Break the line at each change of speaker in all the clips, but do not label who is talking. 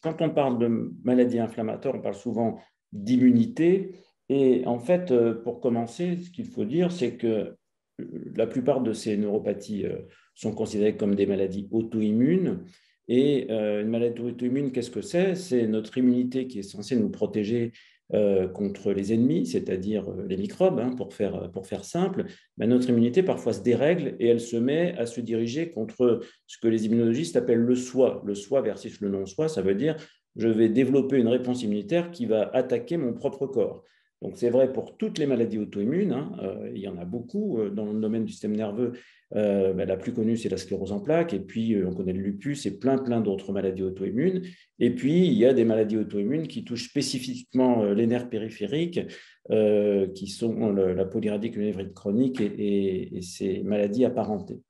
quand on parle de maladie inflammatoire, on parle souvent d'immunité. Et en fait, pour commencer, ce qu'il faut dire, c'est que la plupart de ces neuropathies sont considérées comme des maladies auto-immunes. Et une maladie auto-immune, qu'est-ce que c'est? C'est notre immunité qui est censée nous protéger contre les ennemis, c'est-à-dire les microbes, hein, pour faire simple. Mais notre immunité parfois se dérègle et elle se met à se diriger contre ce que les immunologistes appellent le soi. Le soi versus le non-soi, ça veut dire je vais développer une réponse immunitaire qui va attaquer mon propre corps. Donc, c'est vrai pour toutes les maladies auto-immunes, hein, il y en a beaucoup dans le domaine du système nerveux. La plus connue, c'est la sclérose en plaques, et puis on connaît le lupus et plein d'autres maladies auto-immunes. Et puis, il y a des maladies auto-immunes qui touchent spécifiquement les nerfs périphériques, qui sont la polyarдрite névrite chronique et ces maladies apparentées.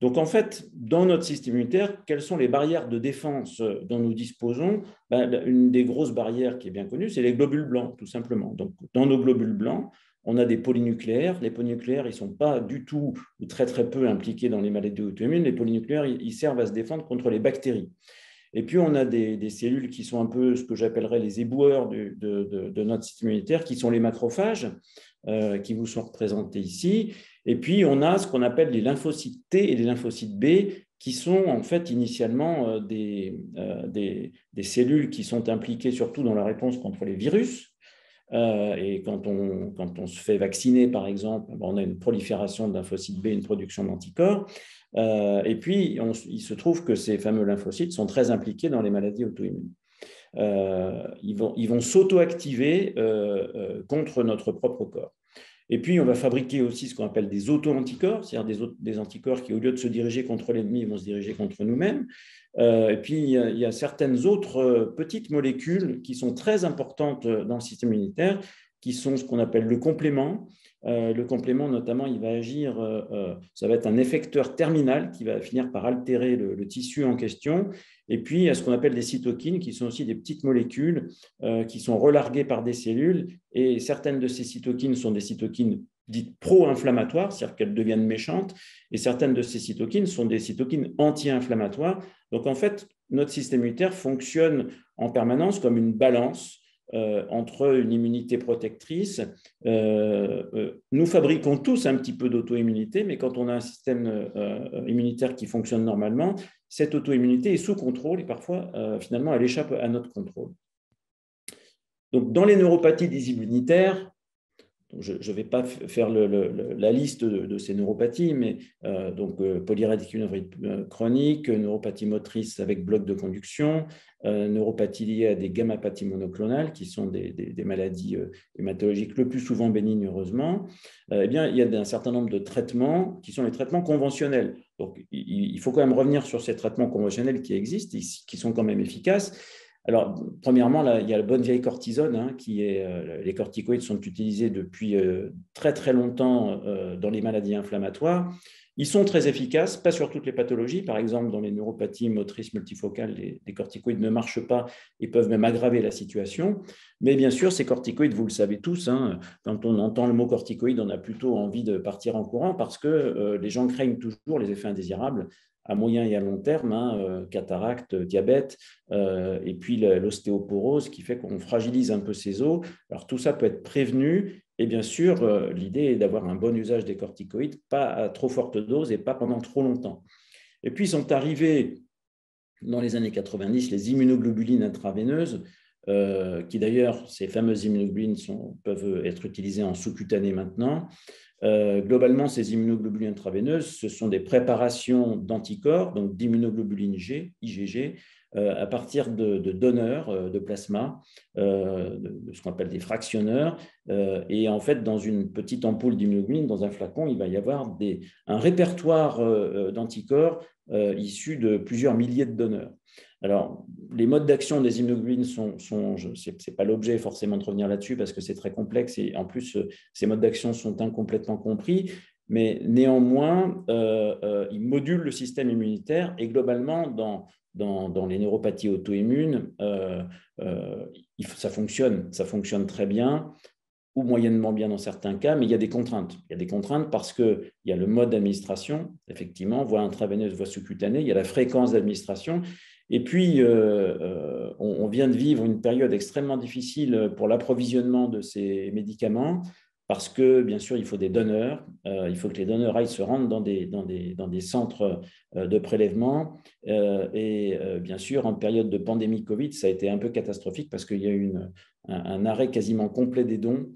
Donc, en fait, dans notre système immunitaire, quelles sont les barrières de défense dont nous disposons? Une des grosses barrières qui est bien connue, c'est les globules blancs, tout simplement. Donc, dans nos globules blancs, on a des polynucléaires. Les polynucléaires, ils ne sont pas du tout ou très, très peu impliqués dans les maladies auto-immunes. Les polynucléaires, ils servent à se défendre contre les bactéries. Et puis, on a des cellules qui sont un peu ce que j'appellerais les éboueurs de notre système immunitaire, qui sont les macrophages, qui vous sont représentés ici. Et puis, on a ce qu'on appelle les lymphocytes T et les lymphocytes B, qui sont en fait initialement des cellules qui sont impliquées surtout dans la réponse contre les virus. Et quand on se fait vacciner, par exemple, on a une prolifération de lymphocytes B, une production d'anticorps. Et puis, il se trouve que ces fameux lymphocytes sont très impliqués dans les maladies auto-immunes. Ils vont s'auto-activer contre notre propre corps. Et puis, on va fabriquer aussi ce qu'on appelle des auto-anticorps, c'est-à-dire des anticorps qui, au lieu de se diriger contre l'ennemi, vont se diriger contre nous-mêmes. Et puis, il y a certaines autres petites molécules qui sont très importantes dans le système immunitaire, qui sont ce qu'on appelle le complément. Le complément, notamment, il va agir, ça va être un effecteur terminal qui va finir par altérer le tissu en question. Et puis, il y a ce qu'on appelle des cytokines, qui sont aussi des petites molécules qui sont relarguées par des cellules. Et certaines de ces cytokines sont des cytokines dites pro-inflammatoires, c'est-à-dire qu'elles deviennent méchantes. Et certaines de ces cytokines sont des cytokines anti-inflammatoires. Donc, en fait, notre système immunitaire fonctionne en permanence comme une balance entre une immunité protectrice. Nous fabriquons tous un petit peu d'auto-immunité, mais quand on a un système immunitaire qui fonctionne normalement, cette auto-immunité est sous contrôle et parfois, finalement, elle échappe à notre contrôle. Donc, dans les neuropathies désimmunitaires, je ne vais pas faire la liste de ces neuropathies, mais polyradicule chronique, neuropathie motrice avec bloc de conduction, neuropathie liée à des gammapathies monoclonales, qui sont des maladies hématologiques le plus souvent bénignes, heureusement. Il y a un certain nombre de traitements qui sont les traitements conventionnels. Donc, il faut quand même revenir sur ces traitements conventionnels qui existent, qui sont quand même efficaces. Alors, premièrement, là, il y a la bonne vieille cortisone, hein, les corticoïdes sont utilisés depuis très, très longtemps dans les maladies inflammatoires. Ils sont très efficaces, pas sur toutes les pathologies. Par exemple, dans les neuropathies motrices multifocales, les corticoïdes ne marchent pas et peuvent même aggraver la situation. Mais bien sûr, ces corticoïdes, vous le savez tous, hein, quand on entend le mot corticoïde, on a plutôt envie de partir en courant parce que les gens craignent toujours les effets indésirables à moyen et à long terme, hein, cataracte, diabète, et puis l'ostéoporose qui fait qu'on fragilise un peu ses os. Alors tout ça peut être prévenu et bien sûr, l'idée est d'avoir un bon usage des corticoïdes, pas à trop forte dose et pas pendant trop longtemps. Et puis sont arrivés dans les années 90 les immunoglobulines intraveineuses, qui d'ailleurs, ces fameuses immunoglobulines peuvent être utilisées en sous-cutané maintenant. Globalement, ces immunoglobulines intraveineuses, ce sont des préparations d'anticorps, donc d'immunoglobulines G, IgG, à partir de donneurs de plasma, de ce qu'on appelle des fractionneurs. Et en fait, dans une petite ampoule d'immunoglobulines, dans un flacon, il va y avoir un répertoire d'anticorps issus de plusieurs milliers de donneurs. Alors, les modes d'action des immunoglobulines ce n'est pas l'objet forcément de revenir là-dessus parce que c'est très complexe et en plus, ces modes d'action sont incomplètement compris, mais néanmoins, ils modulent le système immunitaire et globalement, dans les neuropathies auto-immunes, ça fonctionne très bien ou moyennement bien dans certains cas, mais il y a des contraintes. Il y a des contraintes parce qu'il y a le mode d'administration, effectivement, voie intraveineuse, voie sous-cutanée, il y a la fréquence d'administration. Et puis, on vient de vivre une période extrêmement difficile pour l'approvisionnement de ces médicaments parce que, bien sûr, il faut des donneurs. Il faut que les donneurs aillent se rendre dans des centres de prélèvement. Bien sûr, en période de pandémie Covid, ça a été un peu catastrophique parce qu'il y a eu un arrêt quasiment complet des dons.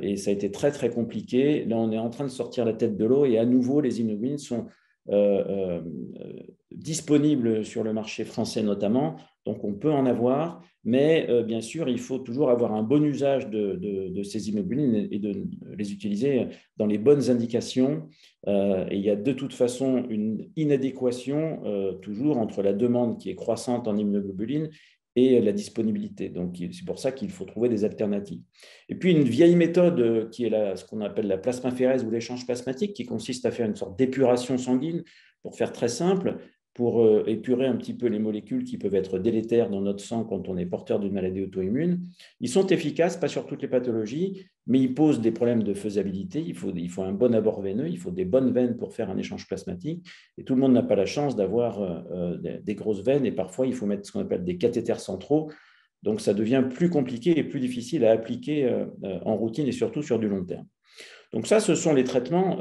Et ça a été très, très compliqué. Là, on est en train de sortir la tête de l'eau et à nouveau, les immunoglobulines sont disponibles sur le marché français notamment. Donc, on peut en avoir, mais bien sûr, il faut toujours avoir un bon usage de ces immunoglobulines et de les utiliser dans les bonnes indications. Et il y a de toute façon une inadéquation toujours entre la demande qui est croissante en immunoglobulines et la disponibilité. Donc, c'est pour ça qu'il faut trouver des alternatives. Et puis, une vieille méthode qui est ce qu'on appelle la plasmaphérèse ou l'échange plasmatique, qui consiste à faire une sorte d'épuration sanguine, pour faire très simple, pour épurer un petit peu les molécules qui peuvent être délétères dans notre sang quand on est porteur d'une maladie auto-immune. Ils sont efficaces, pas sur toutes les pathologies, mais ils posent des problèmes de faisabilité. Il faut un bon abord veineux, il faut des bonnes veines pour faire un échange plasmatique. Et tout le monde n'a pas la chance d'avoir des grosses veines. Et parfois, il faut mettre ce qu'on appelle des cathéters centraux. Donc, ça devient plus compliqué et plus difficile à appliquer en routine et surtout sur du long terme. Donc ça, ce sont les traitements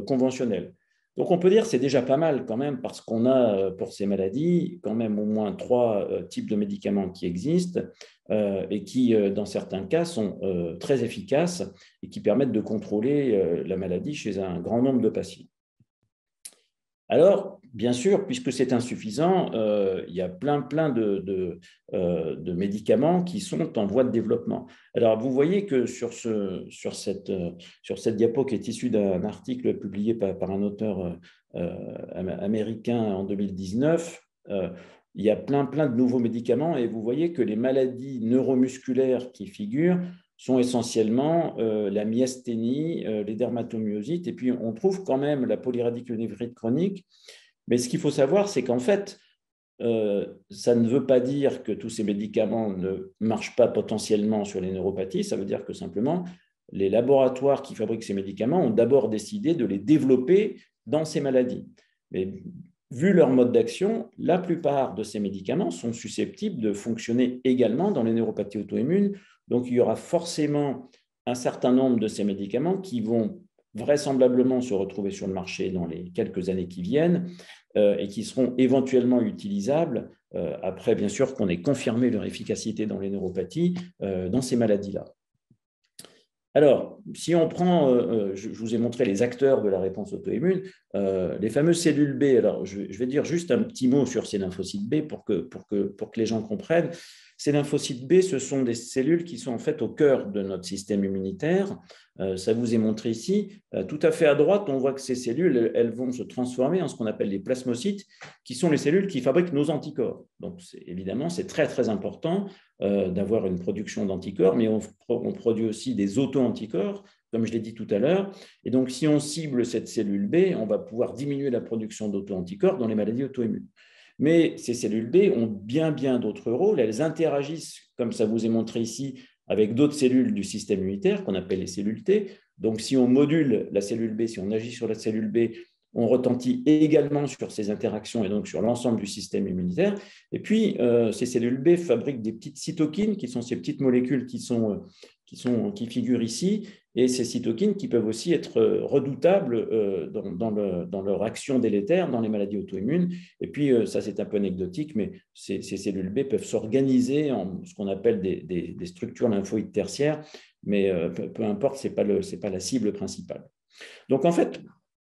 conventionnels. Donc on peut dire que c'est déjà pas mal quand même parce qu'on a pour ces maladies quand même au moins 3 types de médicaments qui existent et qui, dans certains cas, sont très efficaces et qui permettent de contrôler la maladie chez un grand nombre de patients. Alors, bien sûr, puisque c'est insuffisant, il y a plein de médicaments qui sont en voie de développement. Alors, vous voyez que sur cette diapo qui est issue d'un article publié par un auteur américain en 2019, il y a plein de nouveaux médicaments et vous voyez que les maladies neuromusculaires qui figurent sont essentiellement la myasthénie, les dermatomyosites, et puis on trouve quand même la polyradiculanévrite chronique. Mais ce qu'il faut savoir, c'est qu'en fait, ça ne veut pas dire que tous ces médicaments ne marchent pas potentiellement sur les neuropathies, ça veut dire que simplement, les laboratoires qui fabriquent ces médicaments ont d'abord décidé de les développer dans ces maladies. Mais vu leur mode d'action, la plupart de ces médicaments sont susceptibles de fonctionner également dans les neuropathies auto-immunes. Donc, il y aura forcément un certain nombre de ces médicaments qui vont vraisemblablement se retrouver sur le marché dans les quelques années qui viennent et qui seront éventuellement utilisables après, bien sûr, qu'on ait confirmé leur efficacité dans les neuropathies, dans ces maladies-là. Alors, si on prend, je vous ai montré les acteurs de la réponse auto-immune, les fameuses cellules B. Alors, je vais dire juste un petit mot sur ces lymphocytes B pour que les gens comprennent. Ces lymphocytes B, ce sont des cellules qui sont en fait au cœur de notre système immunitaire. Ça vous est montré ici. Tout à fait à droite, on voit que ces cellules, elles vont se transformer en ce qu'on appelle les plasmocytes, qui sont les cellules qui fabriquent nos anticorps. Donc, évidemment, c'est très, très important d'avoir une production d'anticorps, mais on produit aussi des auto-anticorps, comme je l'ai dit tout à l'heure. Et donc, si on cible cette cellule B, on va pouvoir diminuer la production d'auto-anticorps dans les maladies auto-immunes. Mais ces cellules B ont bien d'autres rôles. Elles interagissent, comme ça vous est montré ici, avec d'autres cellules du système immunitaire qu'on appelle les cellules T. Donc, si on module la cellule B, si on agit sur la cellule B, on retentit également sur ces interactions et donc sur l'ensemble du système immunitaire. Et puis, ces cellules B fabriquent des petites cytokines, qui sont ces petites molécules qui figurent ici, et ces cytokines qui peuvent aussi être redoutables dans leur action délétère dans les maladies auto-immunes. Et puis, ça c'est un peu anecdotique, mais ces cellules B peuvent s'organiser en ce qu'on appelle des structures lymphoïdes tertiaires, mais peu importe, ce n'est pas la cible principale. Donc, en fait,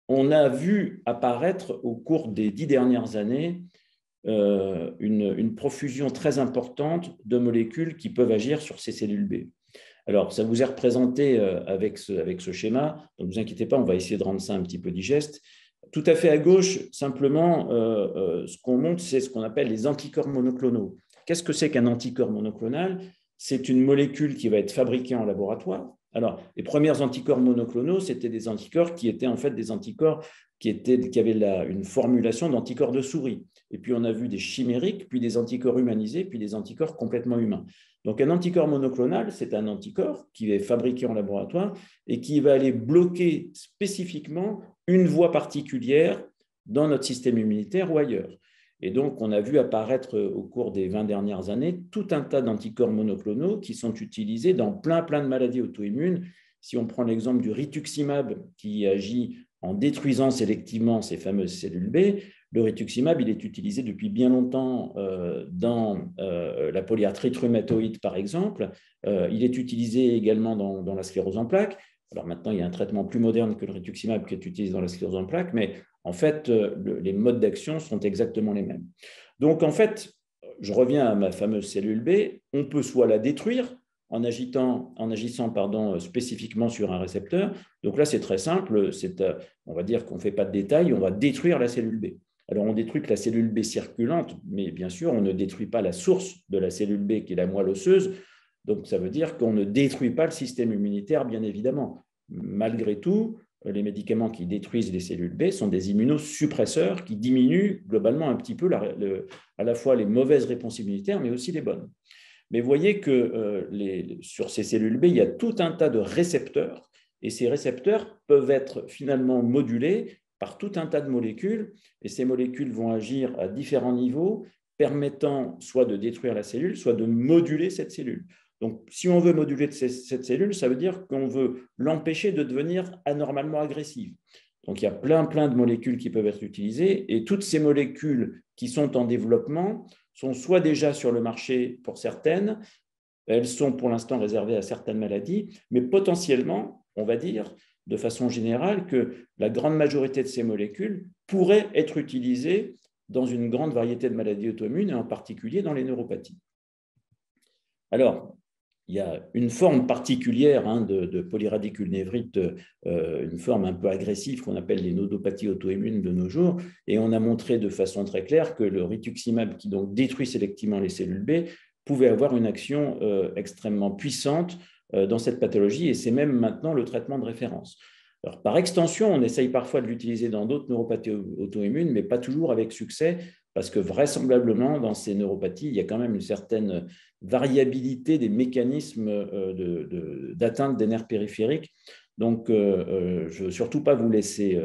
on a vu apparaître au cours des 10 dernières années une profusion très importante de molécules qui peuvent agir sur ces cellules B. Alors, ça vous est représenté avec ce schéma, donc ne vous inquiétez pas, on va essayer de rendre ça un petit peu digeste. Tout à fait à gauche, simplement, ce qu'on montre, c'est ce qu'on appelle les anticorps monoclonaux. Qu'est-ce que c'est qu'un anticorps monoclonal? C'est une molécule qui va être fabriquée en laboratoire. Alors, les premiers anticorps monoclonaux, c'était des anticorps qui étaient en fait des anticorps qui avaient une formulation d'anticorps de souris. Et puis, on a vu des chimériques, puis des anticorps humanisés, puis des anticorps complètement humains. Donc, un anticorps monoclonal, c'est un anticorps qui est fabriqué en laboratoire et qui va aller bloquer spécifiquement une voie particulière dans notre système immunitaire ou ailleurs. Et donc, on a vu apparaître au cours des 20 dernières années tout un tas d'anticorps monoclonaux qui sont utilisés dans plein de maladies auto-immunes. Si on prend l'exemple du rituximab qui agit en détruisant sélectivement ces fameuses cellules B, le rituximab, il est utilisé depuis bien longtemps dans la polyarthrite rhumatoïde, par exemple. Il est utilisé également dans la sclérose en plaques. Alors maintenant, il y a un traitement plus moderne que le rituximab qui est utilisé dans la sclérose en plaques, mais en fait, les modes d'action sont exactement les mêmes. Donc, en fait, je reviens à ma fameuse cellule B, on peut soit la détruire en agissant spécifiquement sur un récepteur. Donc là, c'est très simple, on va dire qu'on ne fait pas de détails, on va détruire la cellule B. Alors, on détruit que la cellule B circulante, mais bien sûr, on ne détruit pas la source de la cellule B qui est la moelle osseuse. Donc, ça veut dire qu'on ne détruit pas le système immunitaire, bien évidemment. Malgré tout, les médicaments qui détruisent les cellules B sont des immunosuppresseurs qui diminuent globalement un petit peu à la fois les mauvaises réponses immunitaires, mais aussi les bonnes. Mais vous voyez que sur ces cellules B, il y a tout un tas de récepteurs, et ces récepteurs peuvent être finalement modulés par tout un tas de molécules, et ces molécules vont agir à différents niveaux, permettant soit de détruire la cellule, soit de moduler cette cellule. Donc, si on veut moduler cette cellule, ça veut dire qu'on veut l'empêcher de devenir anormalement agressive. Donc, il y a plein de molécules qui peuvent être utilisées, et toutes ces molécules qui sont en développement sont soit déjà sur le marché pour certaines, elles sont pour l'instant réservées à certaines maladies, mais potentiellement, on va dire de façon générale que la grande majorité de ces molécules pourraient être utilisées dans une grande variété de maladies auto-immunes, et en particulier dans les neuropathies. Alors, il y a une forme particulière de polyradiculnévrite, une forme un peu agressive qu'on appelle les nodopathies auto-immunes de nos jours. Et on a montré de façon très claire que le rituximab, qui donc détruit sélectivement les cellules B, pouvait avoir une action extrêmement puissante dans cette pathologie. Et c'est même maintenant le traitement de référence. Alors, par extension, on essaye parfois de l'utiliser dans d'autres neuropathies auto-immunes, mais pas toujours avec succès, parce que vraisemblablement, dans ces neuropathies, il y a quand même une certaine variabilité des mécanismes d'atteinte des nerfs périphériques. Donc, je ne veux surtout pas vous laisser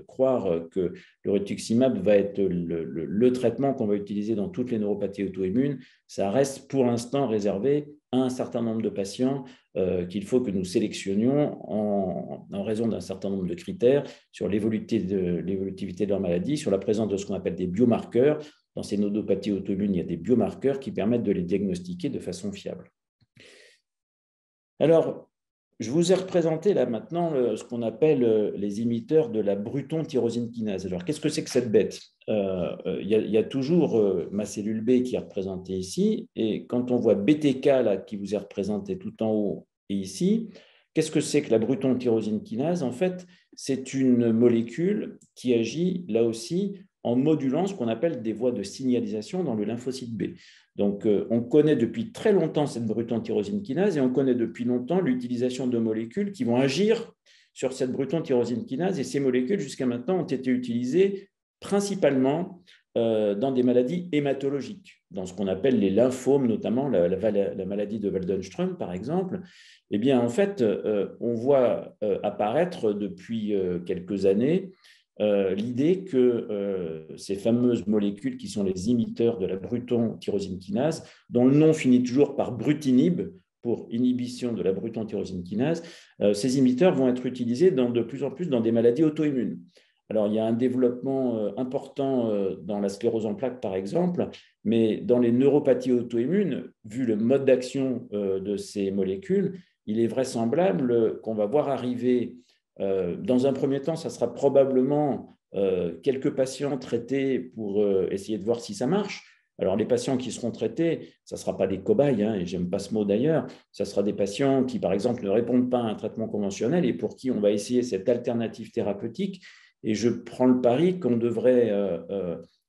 croire que le rituximab va être le traitement qu'on va utiliser dans toutes les neuropathies auto-immunes. Ça reste pour l'instant réservé à un certain nombre de patients qu'il faut que nous sélectionnions en raison d'un certain nombre de critères sur l'évolutivité de leur maladie, sur la présence de ce qu'on appelle des biomarqueurs. Dans ces nodopathies auto-immunes, il y a des biomarqueurs qui permettent de les diagnostiquer de façon fiable. Alors, je vous ai représenté là maintenant ce qu'on appelle les imiteurs de la Bruton tyrosine kinase. Alors, qu'est-ce que c'est que cette bête? Il y a toujours ma cellule B qui est représentée ici, et quand on voit BTK là, qui vous est représenté tout en haut et ici, qu'est-ce que c'est que la Bruton tyrosine kinase? En fait, c'est une molécule qui agit là aussi en modulant ce qu'on appelle des voies de signalisation dans le lymphocyte B. Donc, on connaît depuis très longtemps cette Bruton tyrosine kinase, et on connaît depuis longtemps l'utilisation de molécules qui vont agir sur cette Bruton tyrosine kinase, et ces molécules, jusqu'à maintenant, ont été utilisées principalement dans des maladies hématologiques, dans ce qu'on appelle les lymphomes, notamment la maladie de Waldenström, par exemple. Eh bien, en fait, on voit apparaître depuis quelques années l'idée que ces fameuses molécules qui sont les imiteurs de la Bruton tyrosine kinase, dont le nom finit toujours par brutinib, pour inhibition de la Bruton tyrosine kinase, ces imiteurs vont être utilisés de plus en plus dans des maladies auto-immunes. Alors, il y a un développement important dans la sclérose en plaques, par exemple, mais dans les neuropathies auto-immunes, vu le mode d'action de ces molécules, il est vraisemblable qu'on va voir arriver, dans un premier temps, ça sera probablement quelques patients traités pour essayer de voir si ça marche. Alors, les patients qui seront traités, ça ne sera pas des cobayes, et j'aime pas ce mot d'ailleurs, ça sera des patients qui, par exemple, ne répondent pas à un traitement conventionnel et pour qui on va essayer cette alternative thérapeutique. Et je prends le pari qu'on devrait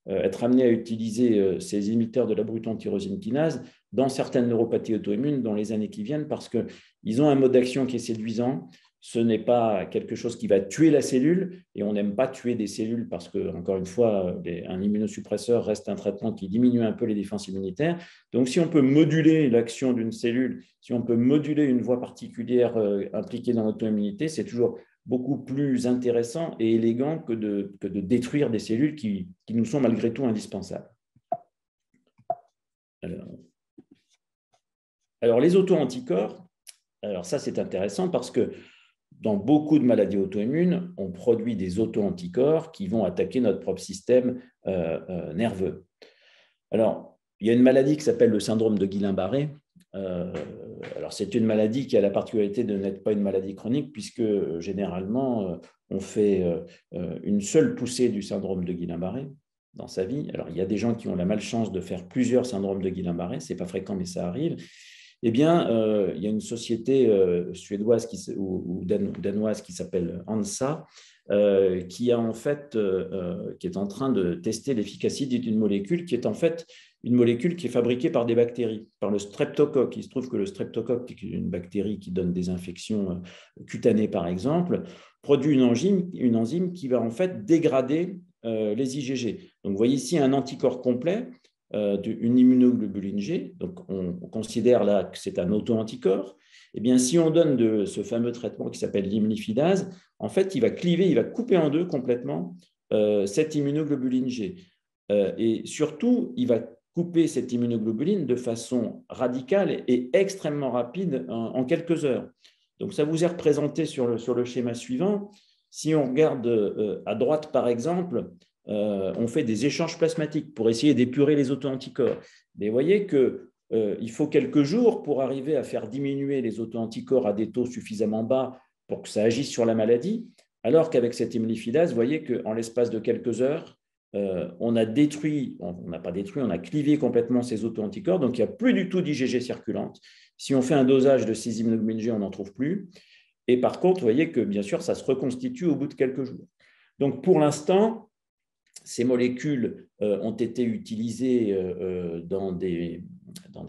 être amené à utiliser ces imiteurs de la Bruton tyrosine kinase dans certaines neuropathies auto-immunes dans les années qui viennent, parce qu'ils ont un mode d'action qui est séduisant. Ce n'est pas quelque chose qui va tuer la cellule, et on n'aime pas tuer des cellules parce que, encore une fois, un immunosuppresseur reste un traitement qui diminue un peu les défenses immunitaires. Donc, si on peut moduler l'action d'une cellule, si on peut moduler une voie particulière impliquée dans l'auto-immunité, c'est toujours beaucoup plus intéressant et élégant que de détruire des cellules qui nous sont malgré tout indispensables. Alors les auto-anticorps, alors ça c'est intéressant parce que dans beaucoup de maladies auto-immunes, on produit des auto-anticorps qui vont attaquer notre propre système nerveux. Alors, il y a une maladie qui s'appelle le syndrome de Guillain-Barré. Alors, c'est une maladie qui a la particularité de n'être pas une maladie chronique, puisque généralement, on fait une seule poussée du syndrome de Guillain-Barré dans sa vie. Alors, il y a des gens qui ont la malchance de faire plusieurs syndromes de Guillain-Barré, ce n'est pas fréquent, mais ça arrive. Eh bien, il y a une société suédoise ou danoise qui s'appelle ANSA, qui a en fait, qui est en train de tester l'efficacité d'une molécule qui est en fait une molécule qui est fabriquée par des bactéries, par le streptocoque. Il se trouve que le streptocoque, qui est une bactérie qui donne des infections cutanées par exemple, produit une enzyme qui va en fait dégrader les IgG. Donc, vous voyez ici un anticorps complet, une immunoglobuline G, donc on considère là que c'est un auto-anticorps. Eh bien, si on donne ce fameux traitement qui s'appelle l'imlifidase, en fait, il va cliver, il va couper en deux complètement cette immunoglobuline G. Et surtout, il va couper cette immunoglobuline de façon radicale et extrêmement rapide en quelques heures. Donc, ça vous est représenté sur le schéma suivant. Si on regarde à droite, par exemple, on fait des échanges plasmatiques pour essayer d'épurer les auto-anticorps. Mais vous voyez qu'il faut quelques jours pour arriver à faire diminuer les auto-anticorps à des taux suffisamment bas pour que ça agisse sur la maladie, alors qu'avec cette imlifidase, vous voyez qu'en l'espace de quelques heures, on a détruit, on n'a pas détruit, on a clivé complètement ces auto-anticorps, donc il n'y a plus du tout d'IgG circulante. Si on fait un dosage de ces immunoglobulines G, on n'en trouve plus. Et par contre, vous voyez que bien sûr, ça se reconstitue au bout de quelques jours. Donc pour l'instant, ces molécules ont été utilisées dans des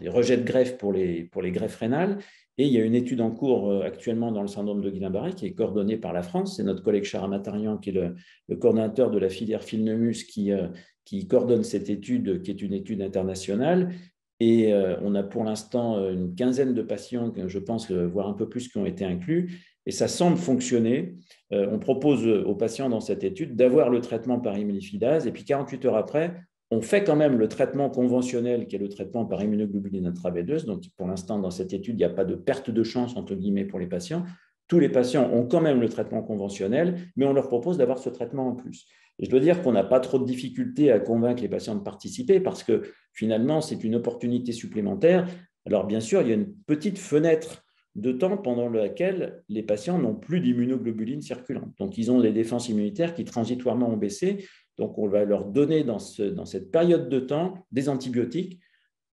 rejets de greffe pour les greffes rénales. Et il y a une étude en cours actuellement dans le syndrome de Guillain-Barré qui est coordonnée par la France. C'est notre collègue Chara Matarian qui est le coordinateur de la filière Filnemus qui coordonne cette étude, qui est une étude internationale. Et on a pour l'instant une quinzaine de patients, je pense, voire un peu plus, qui ont été inclus. Et ça semble fonctionner. On propose aux patients dans cette étude d'avoir le traitement par imlifidase. Et puis 48 heures après, on fait quand même le traitement conventionnel, qui est le traitement par immunoglobuline intraveineuse. Donc, pour l'instant, dans cette étude, il n'y a pas de perte de chance, entre guillemets, pour les patients. Tous les patients ont quand même le traitement conventionnel, mais on leur propose d'avoir ce traitement en plus. Et je dois dire qu'on n'a pas trop de difficultés à convaincre les patients de participer parce que finalement, c'est une opportunité supplémentaire. Alors, bien sûr, il y a une petite fenêtre de temps pendant laquelle les patients n'ont plus d'immunoglobulines circulantes. Donc, ils ont des défenses immunitaires qui transitoirement ont baissé. Donc, on va leur donner dans cette période de temps des antibiotiques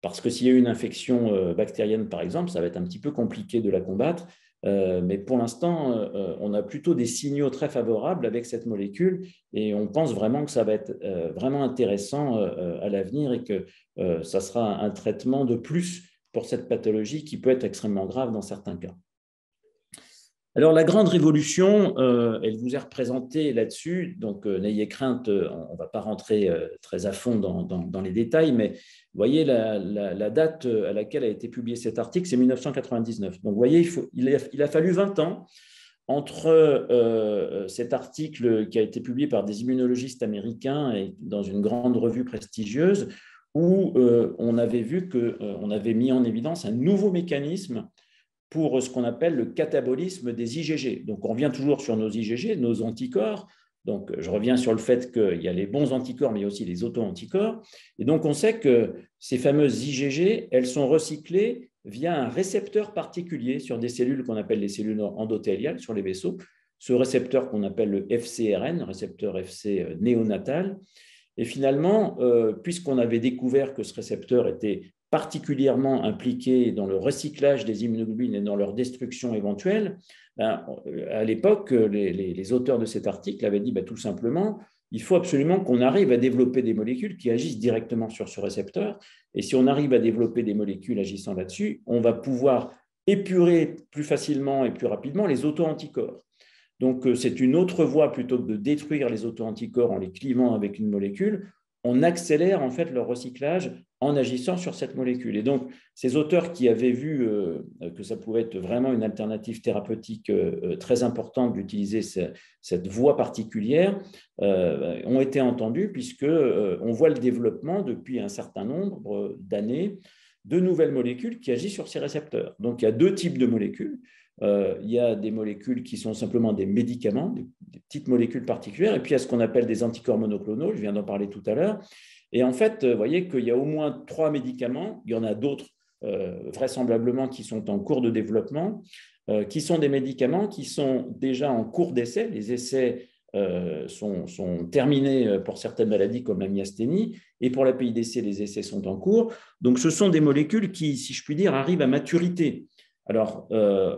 parce que s'il y a une infection bactérienne, par exemple, ça va être un petit peu compliqué de la combattre. Mais pour l'instant, on a plutôt des signaux très favorables avec cette molécule et on pense vraiment que ça va être vraiment intéressant à l'avenir et que ça sera un traitement de plus pour cette pathologie qui peut être extrêmement grave dans certains cas. Alors, la grande révolution, elle vous est représentée là-dessus, donc n'ayez crainte, on ne va pas rentrer très à fond dans les détails, mais vous voyez la date à laquelle a été publié cet article, c'est 1999. Donc, vous voyez, il a fallu 20 ans entre cet article qui a été publié par des immunologistes américains et dans une grande revue prestigieuse, où on avait vu qu'on avait mis en évidence un nouveau mécanisme pour ce qu'on appelle le catabolisme des IgG. Donc, on revient toujours sur nos IgG, nos anticorps. Donc, je reviens sur le fait qu'il y a les bons anticorps, mais il y a aussi les auto-anticorps. Et donc, on sait que ces fameuses IgG, elles sont recyclées via un récepteur particulier sur des cellules qu'on appelle les cellules endothéliales, sur les vaisseaux. Ce récepteur qu'on appelle le FcRn, récepteur FC néonatal. Et finalement, puisqu'on avait découvert que ce récepteur était particulièrement impliqués dans le recyclage des immunoglobulines et dans leur destruction éventuelle, à l'époque, les auteurs de cet article avaient dit tout simplement, il faut absolument qu'on arrive à développer des molécules qui agissent directement sur ce récepteur. Et si on arrive à développer des molécules agissant là-dessus, on va pouvoir épurer plus facilement et plus rapidement les auto-anticorps. Donc, c'est une autre voie plutôt que de détruire les auto-anticorps en les clivant avec une molécule. on accélère en fait leur recyclage en agissant sur cette molécule. Et donc, ces auteurs qui avaient vu que ça pouvait être vraiment une alternative thérapeutique très importante d'utiliser cette voie particulière ont été entendus puisqu'on voit le développement depuis un certain nombre d'années de nouvelles molécules qui agissent sur ces récepteurs. Donc, il y a deux types de molécules. Il y a des molécules qui sont simplement des médicaments, des petites molécules particulières, et puis il y a ce qu'on appelle des anticorps monoclonaux, je viens d'en parler tout à l'heure. Et en fait, vous voyez qu'il y a au moins 3 médicaments, il y en a d'autres vraisemblablement qui sont en cours de développement, qui sont des médicaments qui sont déjà en cours d'essai. Les essais sont terminés pour certaines maladies comme la myasthénie, et pour la PIDC, les essais sont en cours. Donc, ce sont des molécules qui, si je puis dire, arrivent à maturité. Alors,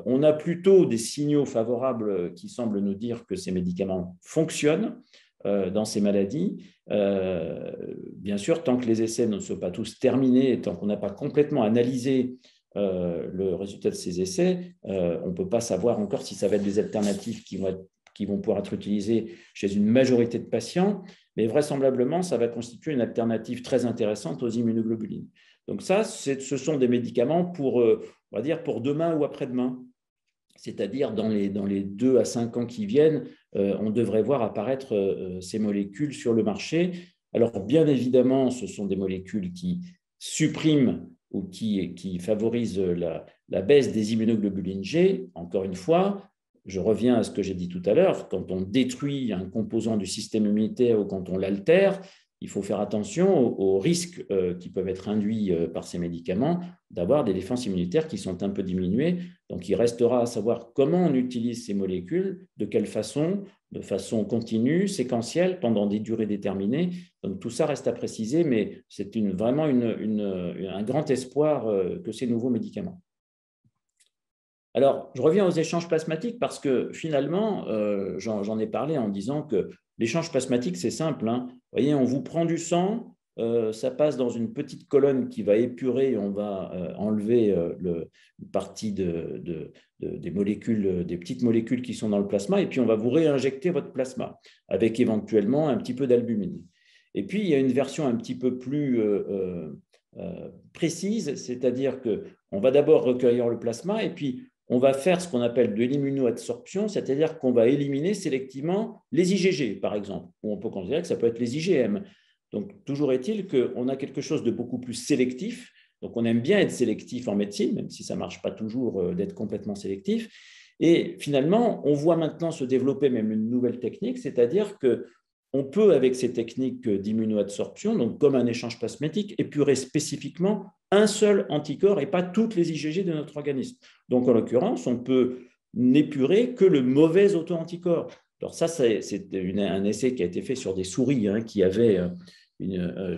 on a plutôt des signaux favorables qui semblent nous dire que ces médicaments fonctionnent dans ces maladies. Bien sûr, tant que les essais ne sont pas tous terminés et tant qu'on n'a pas complètement analysé le résultat de ces essais, on ne peut pas savoir encore si ça va être des alternatives qui vont pouvoir être utilisées chez une majorité de patients, mais vraisemblablement, ça va constituer une alternative très intéressante aux immunoglobulines. Donc ça, ce sont des médicaments pour, on va dire, pour demain ou après-demain. C'est-à-dire dans les 2 à 5 ans qui viennent, on devrait voir apparaître ces molécules sur le marché. Alors, bien évidemment, ce sont des molécules qui suppriment ou qui favorisent la baisse des immunoglobulines G. Encore une fois, je reviens à ce que j'ai dit tout à l'heure, quand on détruit un composant du système immunitaire ou quand on l'altère, il faut faire attention aux risques qui peuvent être induits par ces médicaments, d'avoir des défenses immunitaires qui sont un peu diminuées. Donc, il restera à savoir comment on utilise ces molécules, de quelle façon, de façon continue, séquentielle, pendant des durées déterminées. Donc, tout ça reste à préciser, mais c'est vraiment un grand espoir que ces nouveaux médicaments. Alors, je reviens aux échanges plasmatiques parce que finalement, j'en ai parlé en disant que l'échange plasmatique, c'est simple. Hein. Vous voyez, on vous prend du sang, ça passe dans une petite colonne qui va épurer, on va enlever une partie des molécules, des petites molécules qui sont dans le plasma, et puis on va vous réinjecter votre plasma avec éventuellement un petit peu d'albumine. Et puis, il y a une version un petit peu plus précise, c'est-à-dire qu'on va d'abord recueillir le plasma, et puis on va faire ce qu'on appelle de l'immunoadsorption, c'est-à-dire qu'on va éliminer sélectivement les IgG, par exemple, ou on peut considérer que ça peut être les IgM. Donc, toujours est-il qu'on a quelque chose de beaucoup plus sélectif. Donc, on aime bien être sélectif en médecine, même si ça ne marche pas toujours d'être complètement sélectif. Et finalement, on voit maintenant se développer même une nouvelle technique, c'est-à-dire qu'on peut, avec ces techniques d'immunoadsorption, donc comme un échange plasmatique, épurer spécifiquement un seul anticorps et pas toutes les IgG de notre organisme. Donc, en l'occurrence, on peut n'épurer que le mauvais auto-anticorps. Alors ça, c'est un essai qui a été fait sur des souris qui avaient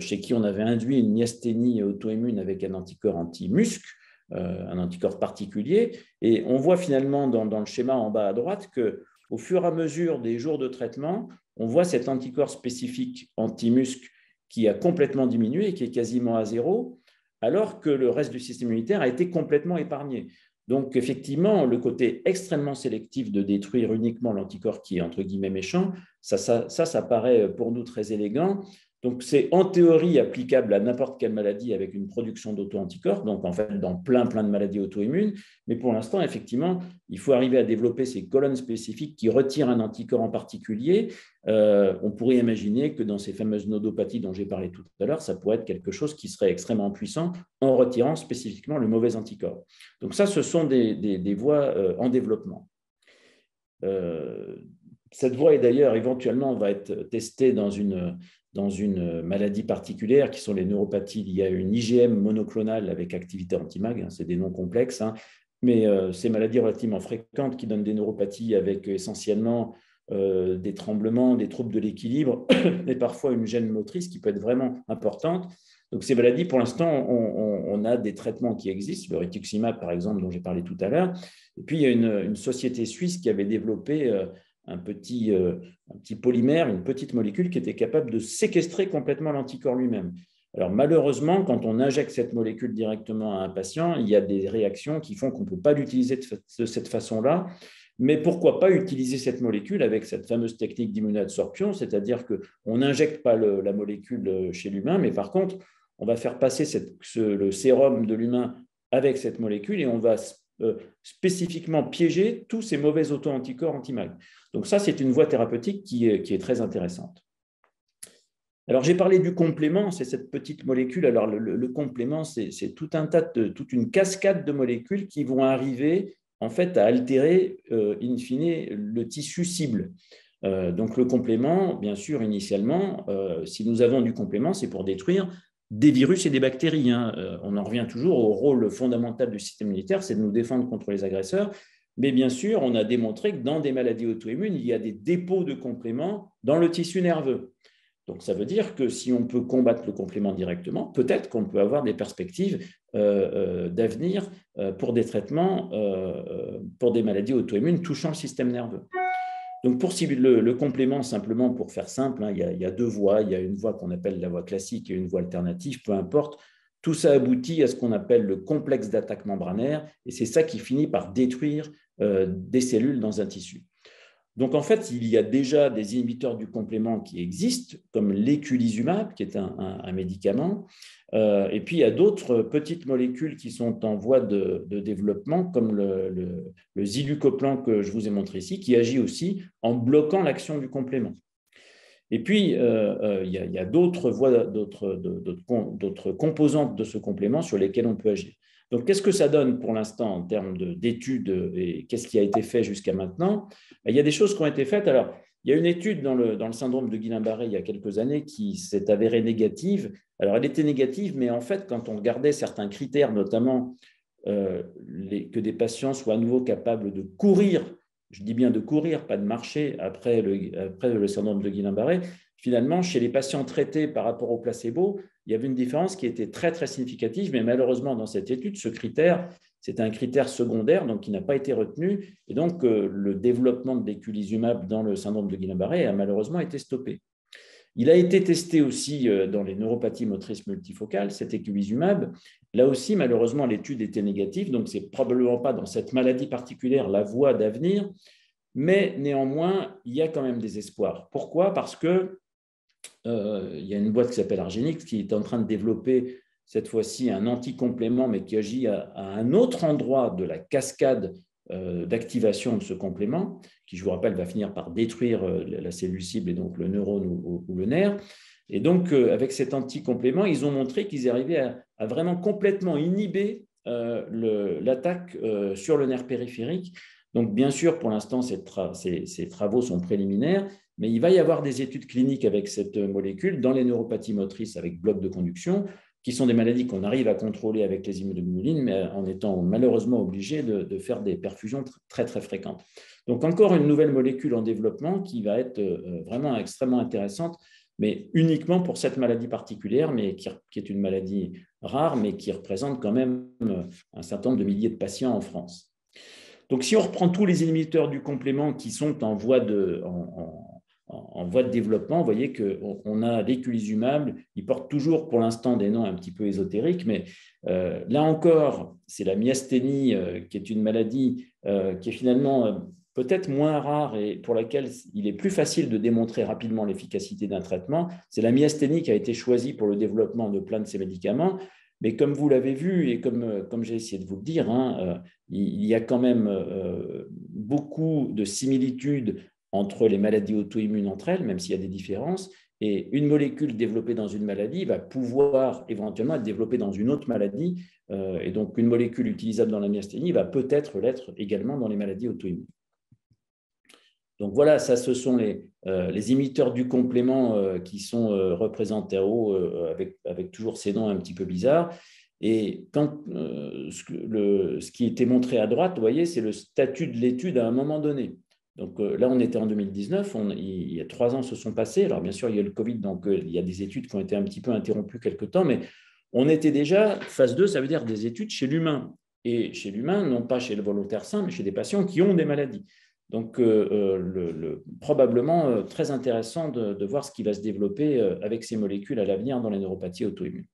chez qui on avait induit une myasthénie auto-immune avec un anticorps anti-musc, un anticorps particulier. Et on voit finalement dans le schéma en bas à droite qu'au fur et à mesure des jours de traitement, on voit cet anticorps spécifique anti-musc qui a complètement diminué et qui est quasiment à zéro, alors que le reste du système immunitaire a été complètement épargné. Donc, effectivement, le côté extrêmement sélectif de détruire uniquement l'anticorps qui est, entre guillemets, méchant, ça paraît pour nous très élégant. Donc, c'est en théorie applicable à n'importe quelle maladie avec une production d'auto-anticorps, donc en fait dans plein de maladies auto-immunes. Mais pour l'instant, effectivement, il faut arriver à développer ces colonnes spécifiques qui retirent un anticorps en particulier. On pourrait imaginer que dans ces fameuses nodopathies dont j'ai parlé tout à l'heure, ça pourrait être quelque chose qui serait extrêmement puissant en retirant spécifiquement le mauvais anticorps. Donc ça, ce sont des voies en développement. Cette voie, d'ailleurs, éventuellement, va être testée dans une maladie particulière qui sont les neuropathies. Il y a une IgM monoclonale avec activité anti-MAG, c'est des noms complexes, mais ces maladies relativement fréquentes qui donnent des neuropathies avec essentiellement des tremblements, des troubles de l'équilibre et parfois une gêne motrice qui peut être vraiment importante. Donc ces maladies, pour l'instant, on a des traitements qui existent, le rituximab par exemple dont j'ai parlé tout à l'heure. Et puis il y a une société suisse qui avait développé un petit polymère, une petite molécule qui était capable de séquestrer complètement l'anticorps lui-même. Alors malheureusement, quand on injecte cette molécule directement à un patient, il y a des réactions qui font qu'on ne peut pas l'utiliser de cette façon-là. Mais pourquoi pas utiliser cette molécule avec cette fameuse technique d'immunoadsorption, c'est-à-dire qu'on n'injecte pas la molécule chez l'humain, mais par contre, on va faire passer le sérum de l'humain avec cette molécule et on va spécifiquement piéger tous ces mauvais auto-anticorps anti-MAG. Donc ça, c'est une voie thérapeutique qui est très intéressante. Alors, j'ai parlé du complément, c'est cette petite molécule. Alors, le complément, c'est tout un tas toute une cascade de molécules qui vont arriver en fait à altérer in fine le tissu cible. Donc, le complément, bien sûr, initialement, si nous avons du complément, c'est pour détruire des virus et des bactéries. On en revient toujours au rôle fondamental du système immunitaire, c'est de nous défendre contre les agresseurs. Mais bien sûr, on a démontré que dans des maladies auto-immunes, il y a des dépôts de compléments dans le tissu nerveux. Donc, ça veut dire que si on peut combattre le complément directement, peut-être qu'on peut avoir des perspectives d'avenir pour des traitements pour des maladies auto-immunes touchant le système nerveux. Donc, pour cibler le complément, simplement pour faire simple, il y a deux voies. Il y a une voie qu'on appelle la voie classique et une voie alternative, peu importe. Tout ça aboutit à ce qu'on appelle le complexe d'attaque membranaire et c'est ça qui finit par détruire des cellules dans un tissu. Donc, en fait, il y a déjà des inhibiteurs du complément qui existent, comme l'éculizumab, qui est un médicament. Et puis, il y a d'autres petites molécules qui sont en voie de développement, comme le zilucoplan que je vous ai montré ici, qui agit aussi en bloquant l'action du complément. Et puis, il y a d'autres voies, d'autres composantes de ce complément sur lesquelles on peut agir. Donc, qu'est-ce que ça donne pour l'instant en termes d'études et qu'est-ce qui a été fait jusqu'à maintenant? Il y a des choses qui ont été faites. Alors, il y a une étude dans le syndrome de Guillain-Barré il y a quelques années qui s'est avérée négative. Alors, elle était négative, mais en fait, quand on regardait certains critères, notamment que des patients soient à nouveau capables de courir, je dis bien de courir, pas de marcher après le syndrome de Guillain-Barré, finalement, chez les patients traités par rapport au placebo, il y avait une différence qui était très, très significative, mais malheureusement, dans cette étude, ce critère, c'était un critère secondaire, donc qui n'a pas été retenu, et donc le développement de l'éculizumab dans le syndrome de Guillain-Barré a malheureusement été stoppé. Il a été testé aussi dans les neuropathies motrices multifocales, cet éculizumab. Là aussi, malheureusement, l'étude était négative, donc ce n'est probablement pas dans cette maladie particulière la voie d'avenir, mais néanmoins, il y a quand même des espoirs. Pourquoi? Parce que il y a une boîte qui s'appelle Argenix qui est en train de développer cette fois-ci un anticomplément, mais qui agit à un autre endroit de la cascade d'activation de ce complément, qui, je vous rappelle, va finir par détruire la cellule cible et donc le neurone ou le nerf. Et donc, avec cet anticomplément, ils ont montré qu'ils arrivaient à vraiment complètement inhiber l'attaque sur le nerf périphérique. Donc, bien sûr, pour l'instant, ces travaux sont préliminaires, mais il va y avoir des études cliniques avec cette molécule dans les neuropathies motrices avec bloc de conduction, qui sont des maladies qu'on arrive à contrôler avec les immunoglobulines, mais en étant malheureusement obligé de faire des perfusions très, très fréquentes. Donc, encore une nouvelle molécule en développement qui va être vraiment extrêmement intéressante, mais uniquement pour cette maladie particulière, mais qui est une maladie rare, mais qui représente quand même un certain nombre de milliers de patients en France. Donc, si on reprend tous les inhibiteurs du complément qui sont en voie de développement, vous voyez qu'on a l'éculizumab, il porte toujours pour l'instant des noms un petit peu ésotériques, mais là encore, c'est la myasthénie qui est une maladie qui est finalement peut-être moins rare et pour laquelle il est plus facile de démontrer rapidement l'efficacité d'un traitement. C'est la myasthénie qui a été choisie pour le développement de plein de ces médicaments. Mais comme vous l'avez vu et comme j'ai essayé de vous le dire, il y a quand même beaucoup de similitudes entre les maladies auto-immunes entre elles, même s'il y a des différences. Et une molécule développée dans une maladie va pouvoir éventuellement être développée dans une autre maladie. Et donc, une molécule utilisable dans la myasthénie va peut-être l'être également dans les maladies auto-immunes. Donc voilà, ça, ce sont les imiteurs du complément qui sont représentés en haut avec toujours ces noms un petit peu bizarres. Et quand, ce qui était montré à droite, vous voyez, c'est le statut de l'étude à un moment donné. Donc là, on était en 2019, il y a 3 ans se sont passés. Alors bien sûr, il y a le Covid, donc il y a des études qui ont été un petit peu interrompues quelque temps, mais on était déjà, phase 2, ça veut dire des études chez l'humain. Et chez l'humain, non pas chez le volontaire sain, mais chez des patients qui ont des maladies. Donc, probablement très intéressant de voir ce qui va se développer avec ces molécules à l'avenir dans les neuropathies auto-immunes.